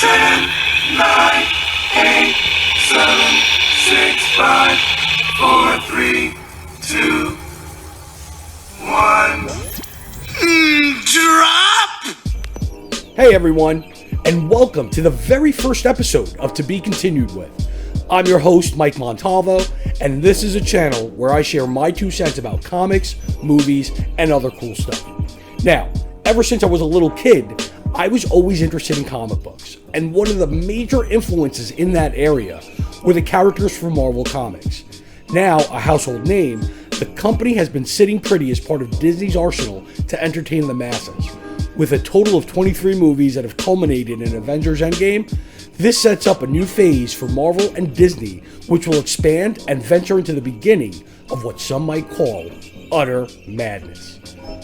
10, 9, 8, 7, 6, 5, 4, 3, 2, 1. Drop! Hey everyone, and welcome to the very first episode of To Be Continued With. I'm your host, Mike Montalvo, and this is a channel where I share my 2 cents about comics, movies, and other cool stuff. Now, ever since I was a little kid, I was always interested in comic books, and one of the major influences in that area were the characters from Marvel Comics. Now a household name, the company has been sitting pretty as part of Disney's arsenal to entertain the masses. With a total of 23 movies that have culminated in Avengers Endgame, this sets up a new phase for Marvel and Disney, which will expand and venture into the beginning of what some might call utter madness.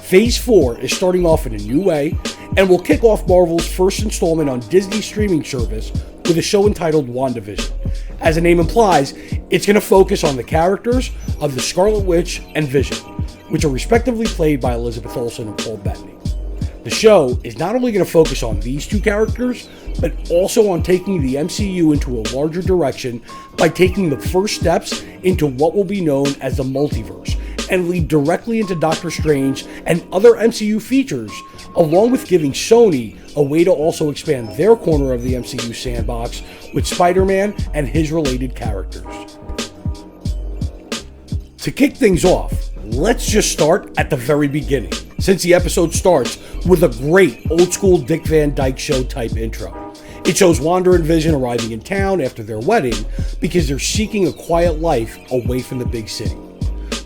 Phase 4 is starting off in a new way and will kick off Marvel's first installment on Disney's streaming service with a show entitled WandaVision. As the name implies, it's going to focus on the characters of the Scarlet Witch and Vision, which are respectively played by Elizabeth Olsen and Paul Bettany. The show is not only going to focus on these 2 characters, but also on taking the MCU into a larger direction by taking the first steps into what will be known as the multiverse and lead directly into Doctor Strange and other MCU features, along with giving Sony a way to also expand their corner of the MCU sandbox with Spider-Man and his related characters. To kick things off, let's just start at the very beginning, since the episode starts with a great old-school Dick Van Dyke Show type intro. It shows Wanda and Vision arriving in town after their wedding because they're seeking a quiet life away from the big city.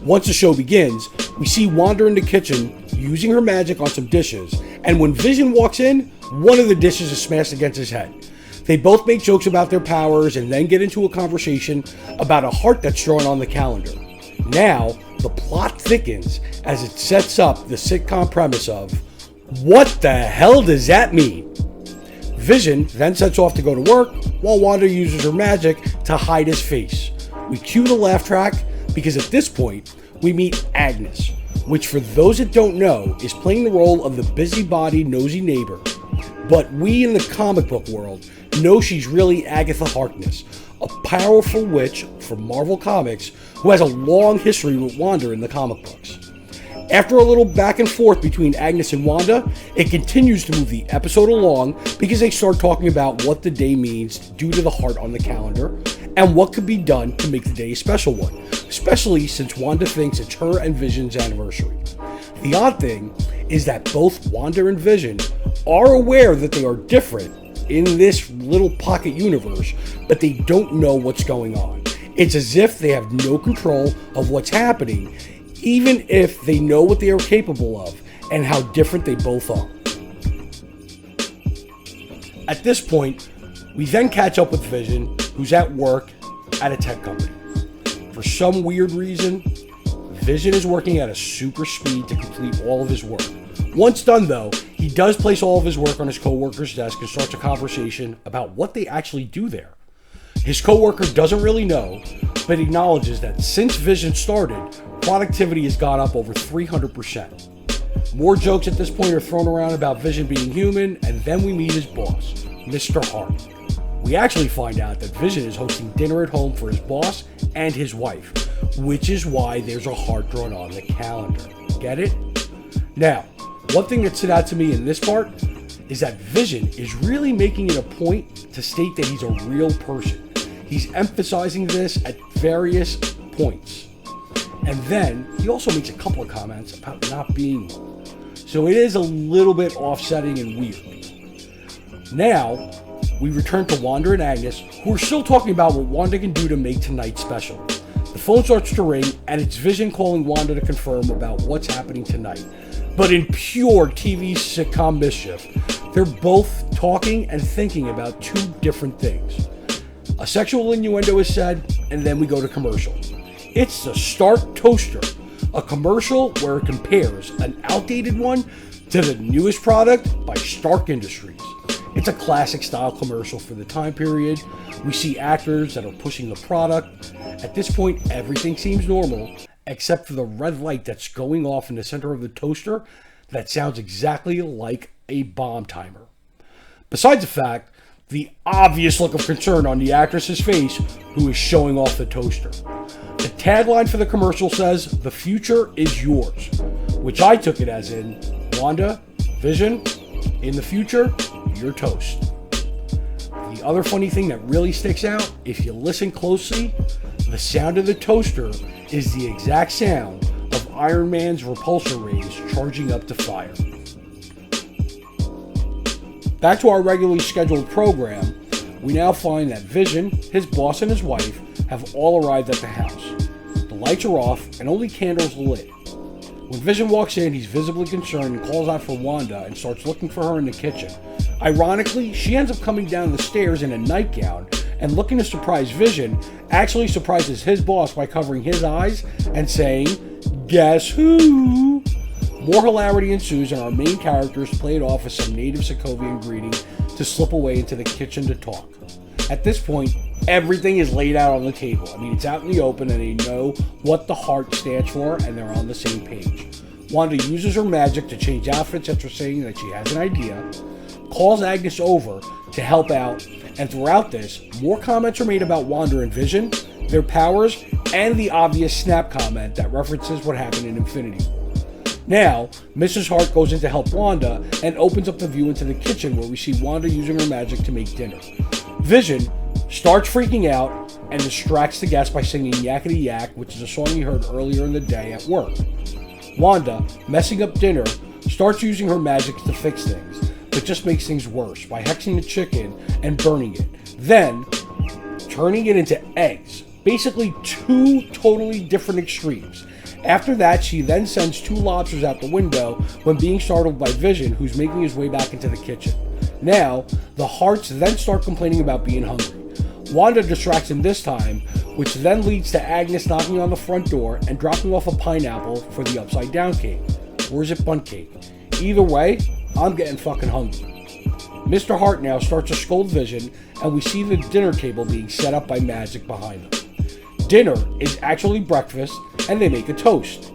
Once the show begins, we see Wanda in the kitchen using her magic on some dishes, and when Vision walks in, one of the dishes is smashed against his head. They both make jokes about their powers and then get into a conversation about a heart that's drawn on the calendar. Now, the plot thickens as it sets up the sitcom premise of, what the hell does that mean? Vision then sets off to go to work while Wanda uses her magic to hide his face. We cue the laugh track because at this point, we meet Agnes, which for those that don't know, is playing the role of the busybody, nosy neighbor. But we in the comic book world know she's really Agatha Harkness, a powerful witch from Marvel Comics who has a long history with Wanda in the comic books. After a little back and forth between Agnes and Wanda, it continues to move the episode along because they start talking about what the day means due to the heart on the calendar and what could be done to make the day a special one, especially since Wanda thinks it's her and Vision's anniversary. The odd thing is that both Wanda and Vision are aware that they are different in this little pocket universe, but they don't know what's going on. It's as if they have no control of what's happening, even if they know what they are capable of and how different they both are. At this point, we then catch up with Vision, who's at work at a tech company. For some weird reason, Vision is working at a super speed to complete all of his work. Once done though, he does place all of his work on his coworker's desk and starts a conversation about what they actually do there. His coworker doesn't really know, but acknowledges that since Vision started, productivity has gone up over 300%. More jokes at this point are thrown around about Vision being human, and then we meet his boss, Mr. Hart. We actually find out that Vision is hosting dinner at home for his boss and his wife, which is why there's a heart drawn on the calendar. Get it? Now, one thing that stood out to me in this part is that Vision is really making it a point to state that he's a real person. He's emphasizing this at various points. And then he also makes a couple of comments about not being one. So it is a little bit offsetting and weird. Now, we return to Wanda and Agnes, who are still talking about what Wanda can do to make tonight special. The phone starts to ring, and it's Vision calling Wanda to confirm about what's happening tonight. But in pure TV sitcom mischief, they're both talking and thinking about 2 different things. A sexual innuendo is said, and then we go to commercial. It's the Stark Toaster, a commercial where it compares an outdated one to the newest product by Stark Industries. It's a classic style commercial for the time period. We see actors that are pushing the product. At this point, everything seems normal, except for the red light that's going off in the center of the toaster that sounds exactly like a bomb timer. Besides the fact the obvious look of concern on the actress's face who is showing off the toaster. The tagline for the commercial says, "The future is yours," which I took it as in, Wanda, Vision, in the future, you're toast. The other funny thing that really sticks out, if you listen closely, the sound of the toaster is the exact sound of Iron Man's repulsor rays charging up to fire. Back to our regularly scheduled program, we now find that Vision, his boss, and his wife have all arrived at the house. The lights are off and only candles lit. When Vision walks in, he's visibly concerned and calls out for Wanda and starts looking for her in the kitchen. Ironically, she ends up coming down the stairs in a nightgown and, looking to surprise Vision, actually surprises his boss by covering his eyes and saying, "Guess who?" More hilarity ensues, and our main characters play it off as some native Sokovian greeting to slip away into the kitchen to talk. At this point, everything is laid out on the table. I mean, it's out in the open, and they know what the heart stands for, and they're on the same page. Wanda uses her magic to change outfits after saying that she has an idea, calls Agnes over to help out, and throughout this, more comments are made about Wanda and Vision, their powers, and the obvious snap comment that references what happened in Infinity War. Now, Mrs. Hart goes in to help Wanda and opens up the view into the kitchen where we see Wanda using her magic to make dinner. Vision starts freaking out and distracts the guests by singing Yakety Yak, which is a song he heard earlier in the day at work. Wanda, messing up dinner, starts using her magic to fix things, but just makes things worse by hexing the chicken and burning it, then turning it into eggs. Basically two totally different extremes. After that, she then sends two lobsters out the window when being startled by Vision, who's making his way back into the kitchen. Now, the Harts then start complaining about being hungry. Wanda distracts him this time, which then leads to Agnes knocking on the front door and dropping off a pineapple for the upside down cake. Or is it bundt cake? Either way, I'm getting fucking hungry. Mr. Hart now starts to scold Vision, and we see the dinner table being set up by magic behind them. Dinner is actually breakfast, and they make a toast.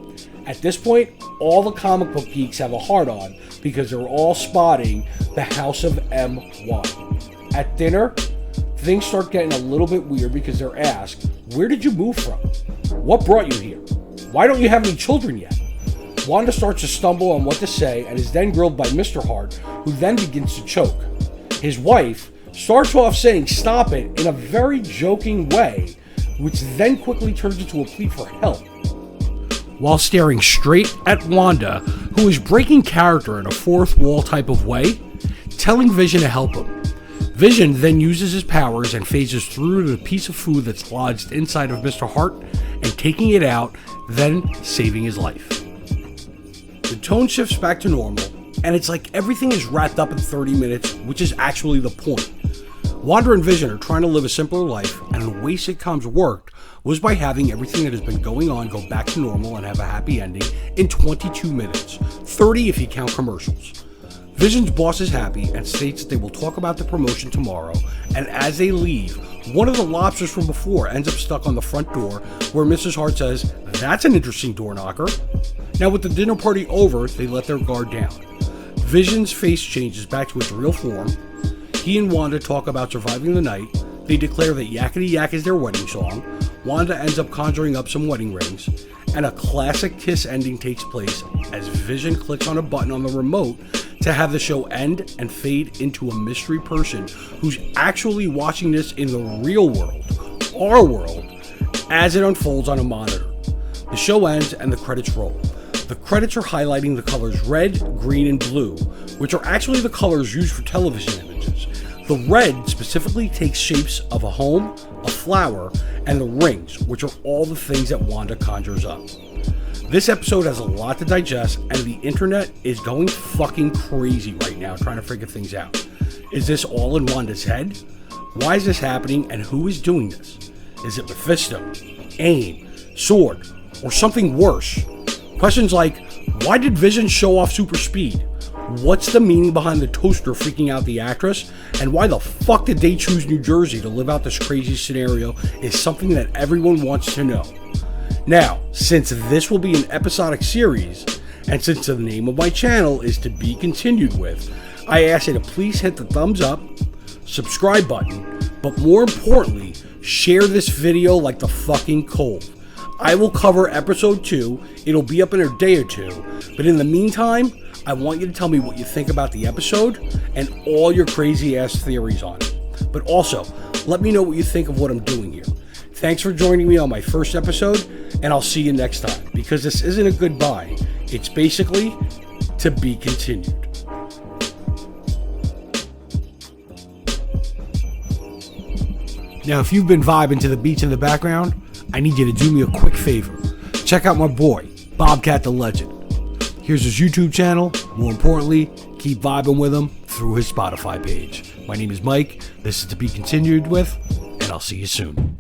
At this point, all the comic book geeks have a heart on because they're all spotting the House of M wine. At dinner, things start getting a little bit weird because they're asked, "Where did you move from? What brought you here? Why don't you have any children yet?" Wanda starts to stumble on what to say and is then grilled by Mr. Hart, who then begins to choke. His wife starts off saying "stop it" in a very joking way, which then quickly turns into a plea for help, while staring straight at Wanda, who is breaking character in a fourth wall type of way, telling Vision to help him. Vision then uses his powers and phases through the piece of food that's lodged inside of Mr. Hart and taking it out, then saving his life. The tone shifts back to normal, and it's like everything is wrapped up in 30 minutes, which is actually the point. Wanda and Vision are trying to live a simpler life, and the way sitcoms worked was by having everything that has been going on go back to normal and have a happy ending in 22 minutes, 30 if you count commercials. Vision's boss is happy and states that they will talk about the promotion tomorrow, and as they leave, one of the lobsters from before ends up stuck on the front door, where Mrs. Hart says, "That's an interesting door knocker." Now with the dinner party over, they let their guard down. Vision's face changes back to its real form. He and Wanda talk about surviving the night. They declare that Yakety Yak is their wedding song. Wanda ends up conjuring up some wedding rings, and a classic kiss ending takes place as Vision clicks on a button on the remote to have the show end and fade into a mystery person who's actually watching this in the real world, our world, as it unfolds on a monitor. The show ends and the credits roll. The credits are highlighting the colors red, green, and blue, which are actually the colors used for television images. The red specifically takes shapes of a home, a flower, and the rings, which are all the things that Wanda conjures up. This episode has a lot to digest, and the internet is going fucking crazy right now trying to figure things out. Is this all in Wanda's head? Why is this happening, and who is doing this? Is it Mephisto, AIM, Sword, or something worse? Questions like, why did Vision show off super speed? What's the meaning behind the toaster freaking out the actress? And why the fuck did they choose New Jersey to live out this crazy scenario is something that everyone wants to know. Now, since this will be an episodic series, and since the name of my channel is To Be Continued With, I ask you to please hit the thumbs up, subscribe button, but more importantly, share this video like the fucking cold. I will cover episode 2. It'll be up in a day or two. But in the meantime, I want you to tell me what you think about the episode and all your crazy ass theories on it. But also, let me know what you think of what I'm doing here. Thanks for joining me on my first episode, and I'll see you next time. Because this isn't a goodbye. It's basically to be continued. Now, if you've been vibing to the beats in the background, I need you to do me a quick favor. Check out my boy, Bobcat the Legend. Here's his YouTube channel. More importantly, keep vibing with him through his Spotify page. My name is Mike. This is To Be Continued with, and I'll see you soon.